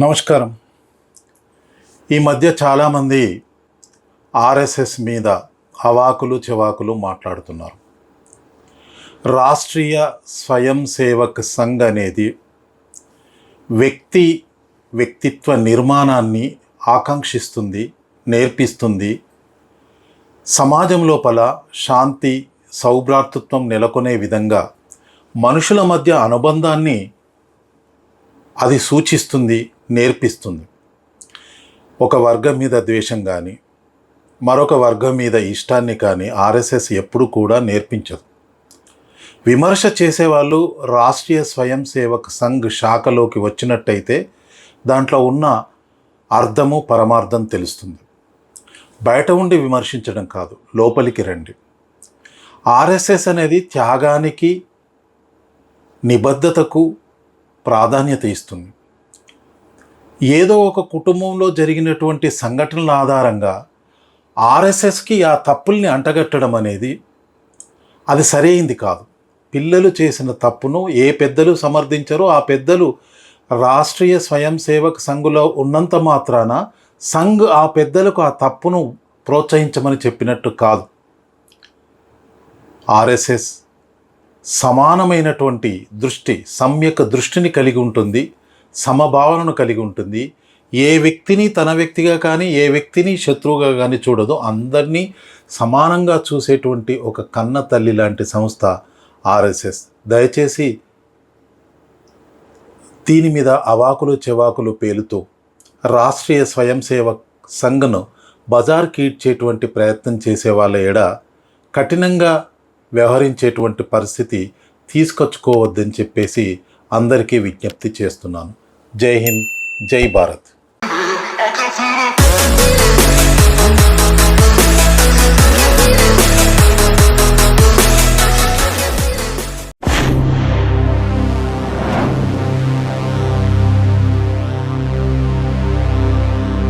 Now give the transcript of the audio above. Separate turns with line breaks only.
నమస్కారం. ఈ మధ్య చాలామంది ఆర్ఎస్ఎస్ మీద అవాకులు చెవాకులు మాట్లాడుతున్నారు. రాష్ట్రీయ స్వయం సేవక్ సంఘ్ అనేది వ్యక్తిత్వ నిర్మాణాన్ని ఆకాంక్షిస్తుంది, నేర్పిస్తుంది. సమాజం లోపల శాంతి సౌభ్రాతృత్వం నెలకొనే విధంగా మనుషుల మధ్య అనుబంధాన్ని అది సూచిస్తుంది, నేర్పిస్తుంది. ఒక వర్గం మీద ద్వేషం కానీ మరొక వర్గం మీద ఇష్టాన్ని కానీ ఆర్ఎస్ఎస్ ఎప్పుడు కూడా నేర్పించదు. విమర్శ చేసేవాళ్ళు రాష్ట్రీయ స్వయం సేవక్ సంఘ్ శాఖలోకి వచ్చినట్టయితే దాంట్లో ఉన్న అర్థము పరమార్థం తెలుస్తుంది. బయట ఉండి విమర్శించడం కాదు, లోపలికి రండి. ఆర్ఎస్ఎస్ అనేది త్యాగానికి, నిబద్ధతకు ప్రాధాన్యత ఇస్తుంది. ఏదో ఒక కుటుంబంలో జరిగినటువంటి సంఘటనల ఆధారంగా ఆర్ఎస్ఎస్కి ఆ తప్పుల్ని అంటగట్టడం అనేది అది సరైంది కాదు. పిల్లలు చేసిన తప్పును ఏ పెద్దలు సమర్థించారో ఆ పెద్దలు రాష్ట్రీయ స్వయం సేవక్ సంఘులో ఉన్నంత మాత్రాన సంఘ్ ఆ పెద్దలకు ఆ తప్పును ప్రోత్సహించమని చెప్పినట్టు కాదు. ఆర్ఎస్ఎస్ సమానమైనటువంటి దృష్టి, సమ్యక్ దృష్టిని కలిగి ఉంటుంది, సమభావనను కలిగి ఉంటుంది. ఏ వ్యక్తిని తన వ్యక్తిగా కానీ ఏ వ్యక్తిని శత్రువుగా కానీ చూడదు. అందరినీ సమానంగా చూసేటువంటి ఒక కన్న తల్లి లాంటి సంస్థ ఆర్ఎస్ఎస్. దయచేసి దీని మీద అవాకులు చెవాకులు పేలుతూ రాష్ట్రీయ స్వయం సేవక్ సంఘ్ను బజార్కి ఈడ్చేటువంటి ప్రయత్నం చేసే వాళ్ళ ఎడ కఠినంగా వ్యవహరించేటువంటి పరిస్థితి తీసుకొచ్చుకోవద్దని చెప్పేసి అందరికీ విజ్ఞప్తి చేస్తున్నాను. జై హింద్, జై భారత్.